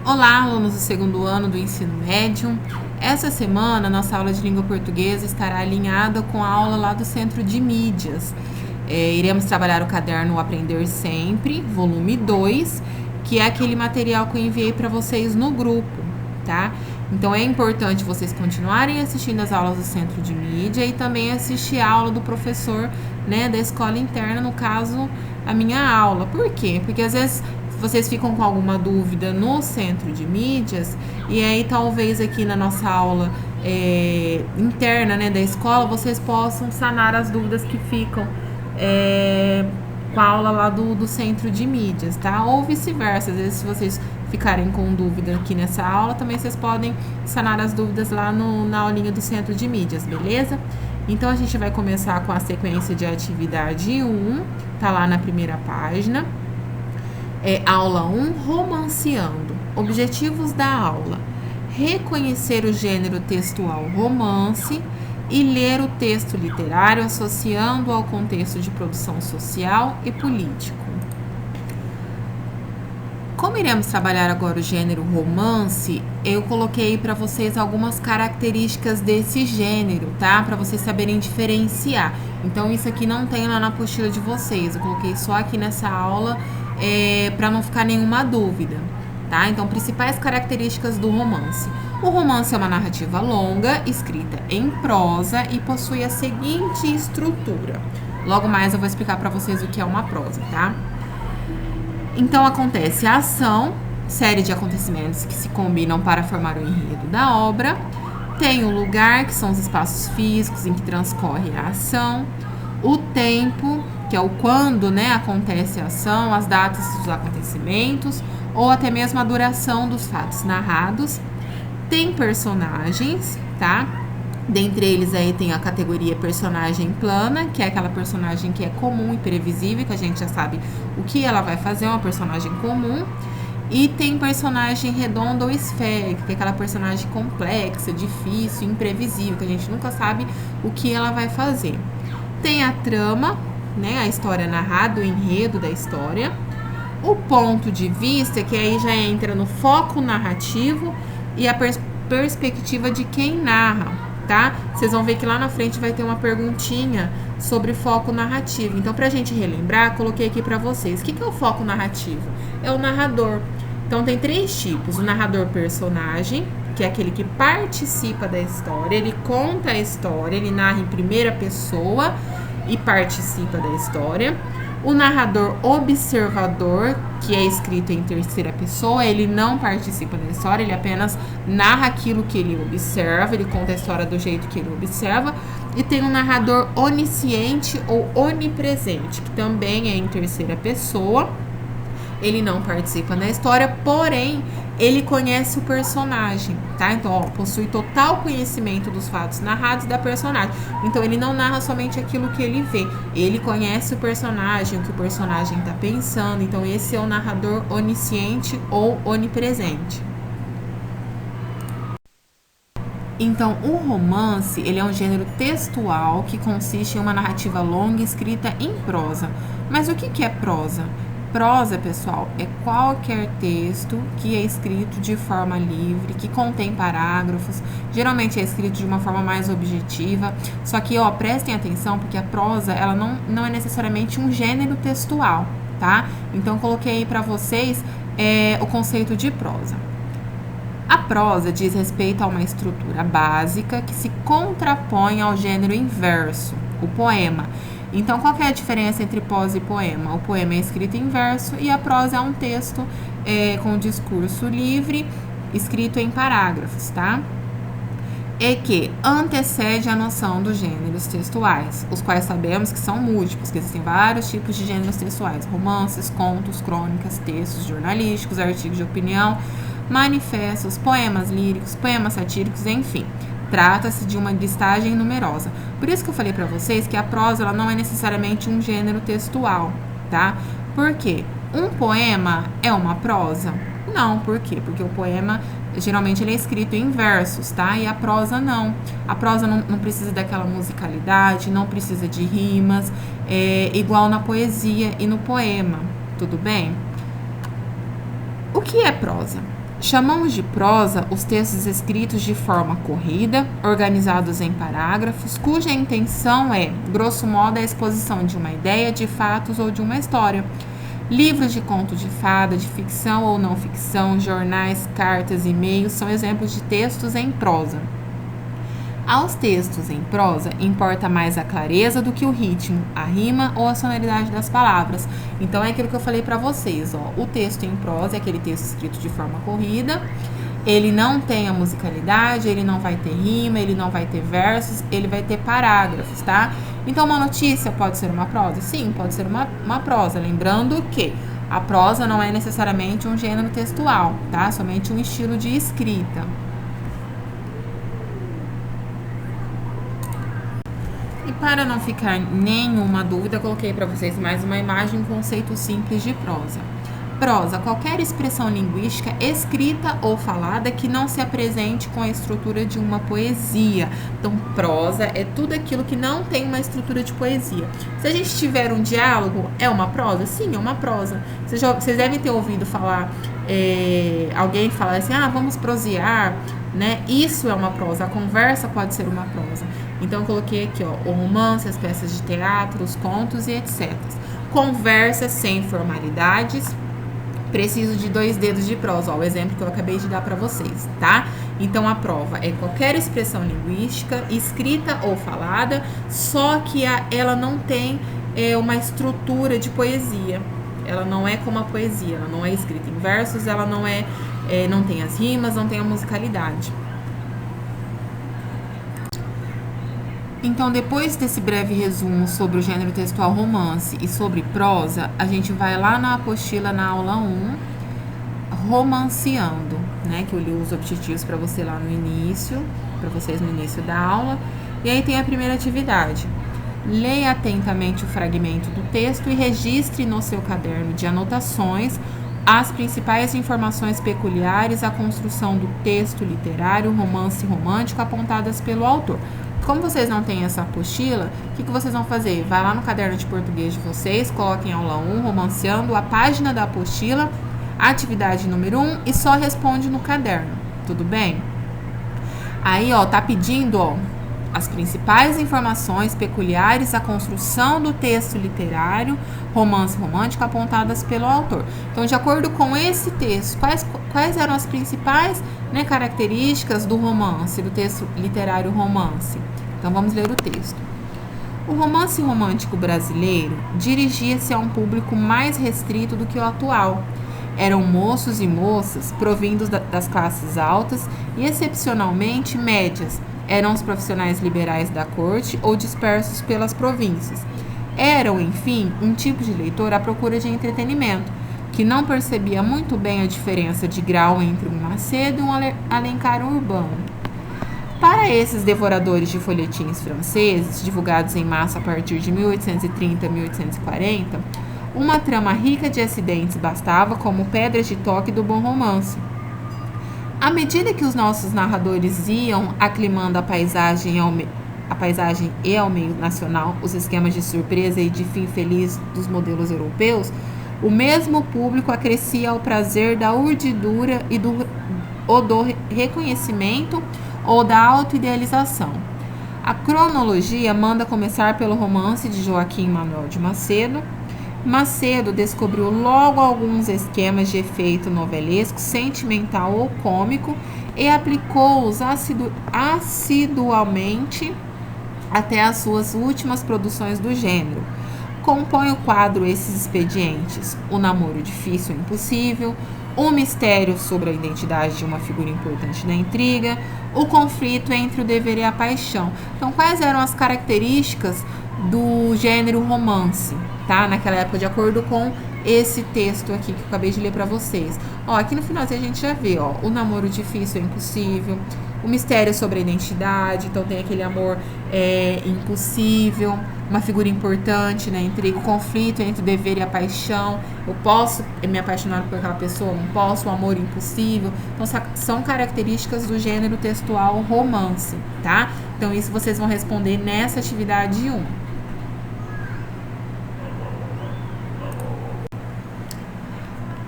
Olá, alunos do segundo ano do ensino médio. Essa semana, nossa aula de língua portuguesa estará alinhada com a aula lá do Centro de Mídias. Iremos trabalhar o caderno Aprender Sempre, volume 2, que é aquele material que eu enviei para vocês no grupo, tá? Então, é importante vocês continuarem assistindo as aulas do Centro de Mídia e também assistir a aula do professor, né, da escola interna, no caso, a minha aula. Por quê? Porque às vezes vocês ficam com alguma dúvida no Centro de Mídias e aí talvez aqui na nossa aula interna, né, da escola, vocês possam sanar as dúvidas que ficam com a aula lá do Centro de Mídias, tá? Ou vice-versa, às vezes se vocês ficarem com dúvida aqui nessa aula, também vocês podem sanar as dúvidas lá na aulinha do Centro de Mídias, beleza? Então, a gente vai começar com a sequência de atividade 1, tá lá na primeira página. Aula 1, romanceando. Objetivos da aula: reconhecer o gênero textual romance e ler o texto literário associando ao contexto de produção social e político. Como iremos trabalhar agora o gênero romance, eu coloquei para vocês algumas características desse gênero, tá? Para vocês saberem diferenciar. Então, isso aqui não tem lá na apostila de vocês, eu coloquei só aqui nessa aula para não ficar nenhuma dúvida, tá? Então, principais características do romance. O romance é uma narrativa longa, escrita em prosa e possui a seguinte estrutura. Logo mais eu vou explicar para vocês o que é uma prosa, tá? Então, acontece a ação, série de acontecimentos que se combinam para formar o enredo da obra. Tem o lugar, que são os espaços físicos em que transcorre a ação. O tempo, que é o quando, né, acontece a ação, as datas dos acontecimentos, ou até mesmo a duração dos fatos narrados. Tem personagens, tá? Dentre eles aí tem a categoria personagem plana, que é aquela personagem que é comum e previsível, que a gente já sabe o que ela vai fazer, uma personagem comum. E tem personagem redonda ou esférica, que é aquela personagem complexa, difícil, imprevisível, que a gente nunca sabe o que ela vai fazer. Tem a trama, né, a história narrada, o enredo da história. O ponto de vista, que aí já entra no foco narrativo e a perspectiva de quem narra, tá? Vocês vão ver que lá na frente vai ter uma perguntinha sobre foco narrativo. Então, pra gente relembrar, coloquei aqui pra vocês. O que é o foco narrativo? É o narrador. Então, tem 3 tipos. O narrador personagem, que é aquele que participa da história. Ele conta a história, ele narra em primeira pessoa e participa da história. O narrador observador, que é escrito em terceira pessoa, ele não participa da história, ele apenas narra aquilo que ele observa, ele conta a história do jeito que ele observa. E tem o narrador onisciente ou onipresente, que também é em terceira pessoa, ele não participa da história, porém, ele conhece o personagem, tá? Então, possui total conhecimento dos fatos narrados da personagem. Então, ele não narra somente aquilo que ele vê, ele conhece o personagem, o que o personagem tá pensando. Então, esse é o narrador onisciente ou onipresente. Então, o romance, ele é um gênero textual que consiste em uma narrativa longa escrita em prosa. Mas o que é prosa? Prosa, pessoal, é qualquer texto que é escrito de forma livre, que contém parágrafos, geralmente é escrito de uma forma mais objetiva, só que, prestem atenção, porque a prosa, ela não é necessariamente um gênero textual, tá? Então, coloquei aí para vocês o conceito de prosa. A prosa diz respeito a uma estrutura básica que se contrapõe ao gênero inverso, o poema. Então, qual que é a diferença entre prosa e poema? O poema é escrito em verso e a prosa é um texto com discurso livre, escrito em parágrafos, tá? E que antecede a noção dos gêneros textuais, os quais sabemos que são múltiplos, que existem vários tipos de gêneros textuais: romances, contos, crônicas, textos jornalísticos, artigos de opinião, manifestos, poemas líricos, poemas satíricos, enfim. Trata-se de uma listagem numerosa. Por isso que eu falei para vocês que a prosa ela não é necessariamente um gênero textual, tá? Por quê? Um poema é uma prosa? Não, por quê? Porque o poema, geralmente, ele é escrito em versos, tá? E a prosa não. A prosa não precisa daquela musicalidade, não precisa de rimas, igual na poesia e no poema, tudo bem? O que é prosa? Chamamos de prosa os textos escritos de forma corrida, organizados em parágrafos, cuja intenção é, grosso modo, a exposição de uma ideia, de fatos ou de uma história. Livros de conto de fada, de ficção ou não ficção, jornais, cartas, e-mails são exemplos de textos em prosa. Aos textos em prosa, importa mais a clareza do que o ritmo, a rima ou a sonoridade das palavras. Então, é aquilo que eu falei para vocês, ó. O texto em prosa é aquele texto escrito de forma corrida, ele não tem a musicalidade, ele não vai ter rima, ele não vai ter versos, ele vai ter parágrafos, tá? Então, uma notícia pode ser uma prosa? Sim, pode ser uma prosa. Lembrando que a prosa não é necessariamente um gênero textual, tá? Somente um estilo de escrita. E para não ficar nenhuma dúvida, coloquei para vocês mais uma imagem, um conceito simples de prosa. Prosa, qualquer expressão linguística escrita ou falada que não se apresente com a estrutura de uma poesia. Então, prosa é tudo aquilo que não tem uma estrutura de poesia. Se a gente tiver um diálogo, é uma prosa? Sim, é uma prosa. Vocês devem ter ouvido falar, alguém falar assim, vamos prosear, né? Isso é uma prosa, a conversa pode ser uma prosa. Então, eu coloquei aqui, ó, o romance, as peças de teatro, os contos e etc. Conversa sem formalidades. Preciso de 2 dedos de prosa, ó, o exemplo que eu acabei de dar para vocês, tá? Então, a prova é qualquer expressão linguística, escrita ou falada, só que ela não tem uma estrutura de poesia. Ela não é como a poesia, ela não é escrita em versos, ela não tem as rimas, não tem a musicalidade. Então, depois desse breve resumo sobre o gênero textual romance e sobre prosa, a gente vai lá na apostila, na aula 1, romanceando, né? Que eu li os objetivos para você lá no início, para vocês no início da aula. E aí tem a primeira atividade. Leia atentamente o fragmento do texto e registre no seu caderno de anotações as principais informações peculiares à construção do texto literário, romance romântico apontadas pelo autor. Como vocês não têm essa apostila, o que vocês vão fazer? Vai lá no caderno de português de vocês, coloquem aula 1, romanceando, a página da apostila, atividade número 1 e só responde no caderno, tudo bem? Aí, ó, tá pedindo, ó, as principais informações peculiares à construção do texto literário, romance romântico apontadas pelo autor. Então, de acordo com esse texto, quais eram as principais, né, características do romance, do texto literário romance? Então, vamos ler o texto. O romance romântico brasileiro dirigia-se a um público mais restrito do que o atual. Eram moços e moças provindos das classes altas e, excepcionalmente, médias. Eram os profissionais liberais da corte ou dispersos pelas províncias. Eram, enfim, um tipo de leitor à procura de entretenimento, que não percebia muito bem a diferença de grau entre um Macedo e um Alencar urbano. Para esses devoradores de folhetins franceses, divulgados em massa a partir de 1830 a 1840, uma trama rica de acidentes bastava como pedras de toque do bom romance. À medida que os nossos narradores iam aclimando a paisagem e ao meio nacional, os esquemas de surpresa e de fim feliz dos modelos europeus, o mesmo público acrescia ao prazer da urdidura e do reconhecimento ou da autoidealização. A cronologia manda começar pelo romance de Joaquim Manuel de Macedo. Macedo descobriu logo alguns esquemas de efeito novelesco, sentimental ou cômico e aplicou-os assiduamente até as suas últimas produções do gênero. Compõe o quadro esses expedientes: o namoro difícil e impossível, o mistério sobre a identidade de uma figura importante na intriga, o conflito entre o dever e a paixão. Então, quais eram as características do gênero romance, tá? Naquela época, de acordo com esse texto aqui que eu acabei de ler para vocês. Ó, aqui no finalzinho a gente já vê, ó, o namoro difícil é impossível, o mistério sobre a identidade, então tem aquele amor impossível, uma figura importante na intriga, o conflito entre o dever e a paixão. Eu posso me apaixonar por aquela pessoa, não posso, o amor impossível. Então, são características do gênero textual romance, tá? Então, isso vocês vão responder nessa atividade 1.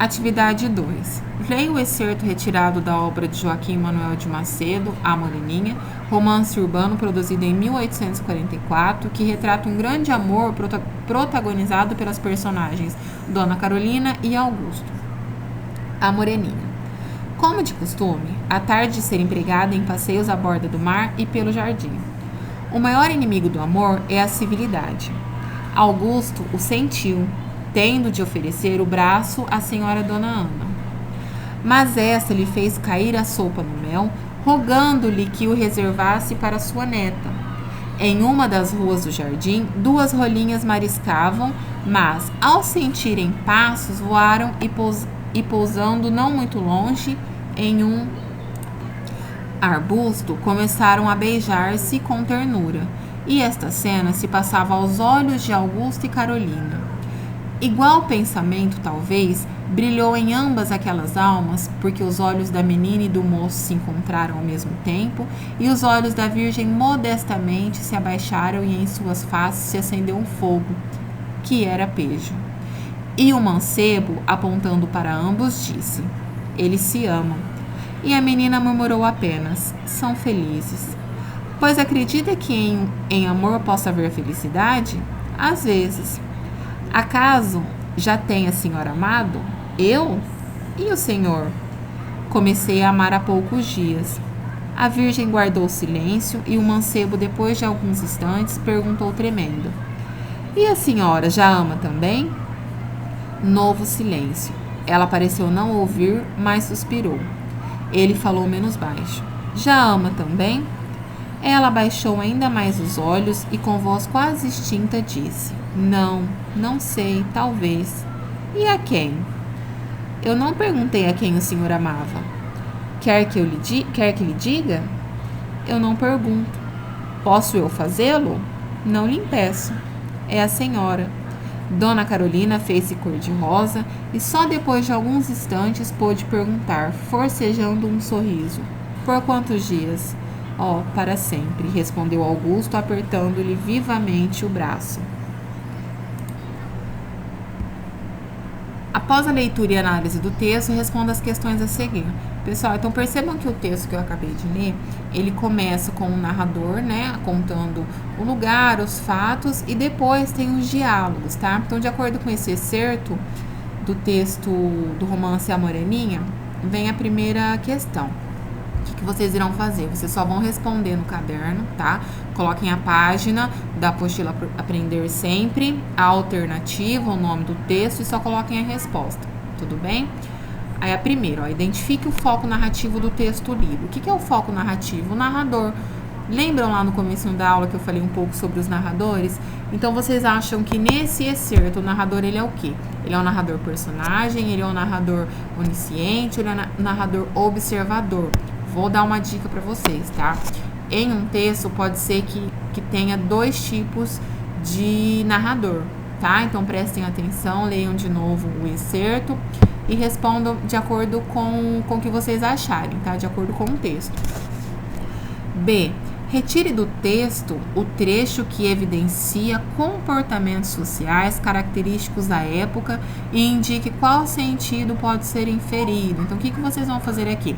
Atividade 2. Leia o excerto retirado da obra de Joaquim Manuel de Macedo, A Moreninha, romance urbano produzido em 1844, que retrata um grande amor protagonizado pelas personagens Dona Carolina e Augusto. A Moreninha. Como de costume, à tarde de ser empregada em passeios à borda do mar e pelo jardim. O maior inimigo do amor é a civilidade. Augusto o sentiu, tendo de oferecer o braço à senhora Dona Ana. Mas esta lhe fez cair a sopa no mel, rogando-lhe que o reservasse para sua neta. Em uma das ruas do jardim, 2 rolinhas mariscavam, mas, ao sentirem passos, voaram e pousando não muito longe, em um arbusto, começaram a beijar-se com ternura, e esta cena se passava aos olhos de Augusto e Carolina. Igual pensamento, talvez, brilhou em ambas aquelas almas, porque os olhos da menina e do moço se encontraram ao mesmo tempo, e os olhos da Virgem modestamente se abaixaram e em suas faces se acendeu um fogo, que era pejo. E o mancebo, apontando para ambos, disse: eles se amam. E a menina murmurou apenas: são felizes. Pois acredita que em amor possa haver felicidade? Às vezes. Acaso já tem a senhora amado? Eu? E o senhor? Comecei a amar há poucos dias. A Virgem guardou silêncio e o mancebo, depois de alguns instantes, perguntou tremendo: e a senhora já ama também? Novo silêncio. Ela pareceu não ouvir, mas suspirou. Ele falou menos baixo: já ama também? Ela baixou ainda mais os olhos e com voz quase extinta disse: não sei, talvez. E a quem? Eu não perguntei a quem o senhor amava. Quer que lhe diga? Eu não pergunto. Posso eu fazê-lo? Não lhe impeço. É a senhora. Dona Carolina fez-se cor-de-rosa e só depois de alguns instantes pôde perguntar, forcejando um sorriso: por quantos dias? Oh, para sempre, respondeu Augusto, apertando-lhe vivamente o braço. Após a leitura e análise do texto, responda as questões a seguir. Pessoal, então percebam que o texto que eu acabei de ler, ele começa com o narrador, né, contando o lugar, os fatos, e depois tem os diálogos, tá? Então, de acordo com esse excerto do texto do romance A Moreninha, vem a primeira questão. O que vocês irão fazer? Vocês só vão responder no caderno, tá? Coloquem a página da apostila Aprender Sempre, a alternativa, o nome do texto e só coloquem a resposta, tudo bem? Aí a primeira, ó, identifique o foco narrativo do texto lido. O que é o foco narrativo? O narrador. Lembram lá no começo da aula que eu falei um pouco sobre os narradores? Então, vocês acham que nesse excerto, o narrador, ele é o quê? Ele é um narrador personagem, ele é um narrador onisciente, ele é um narrador observador. Vou dar uma dica para vocês, tá? Em um texto, pode ser que tenha 2 tipos de narrador, tá? Então, prestem atenção, leiam de novo o excerto e respondam de acordo com o que vocês acharem, tá? De acordo com o texto. B. Retire do texto o trecho que evidencia comportamentos sociais característicos da época e indique qual sentido pode ser inferido. Então, o que vocês vão fazer aqui?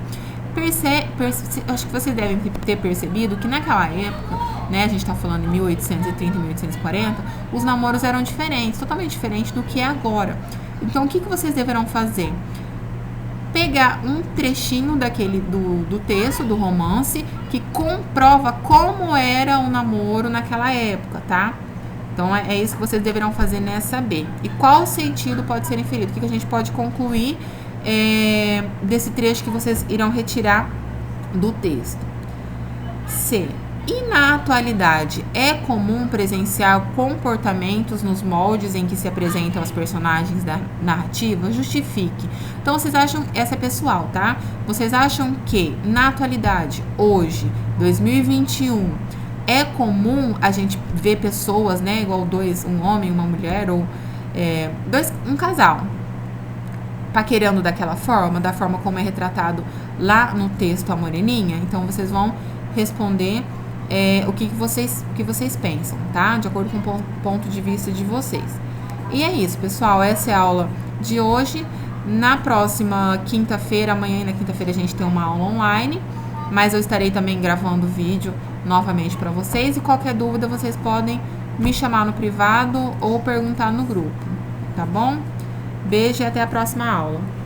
Acho que vocês devem ter percebido que naquela época, né, a gente está falando em 1830 e 1840, os namoros eram diferentes, totalmente diferentes do que é agora. Então, o que vocês deverão fazer? Pegar um trechinho do texto, do romance, que comprova como era o namoro naquela época, tá? Então, é isso que vocês deverão fazer nessa B. E qual sentido pode ser inferido? O que a gente pode concluir desse trecho que vocês irão retirar do texto? C. E na atualidade, é comum presenciar comportamentos nos moldes em que se apresentam os personagens da narrativa? Justifique. Então, vocês acham, essa é pessoal, tá? Vocês acham que, na atualidade, hoje, 2021, é comum a gente ver pessoas, né, igual um homem e uma mulher, ou um casal, paquerando daquela forma, da forma como é retratado lá no texto A Moreninha? Então, vocês vão responder o que vocês pensam, tá? De acordo com o ponto de vista de vocês. E é isso, pessoal. Essa é a aula de hoje. Na próxima quinta-feira, amanhã e na quinta-feira a gente tem uma aula online, mas eu estarei também gravando vídeo novamente para vocês e qualquer dúvida vocês podem me chamar no privado ou perguntar no grupo, tá bom? Beijo e até a próxima aula.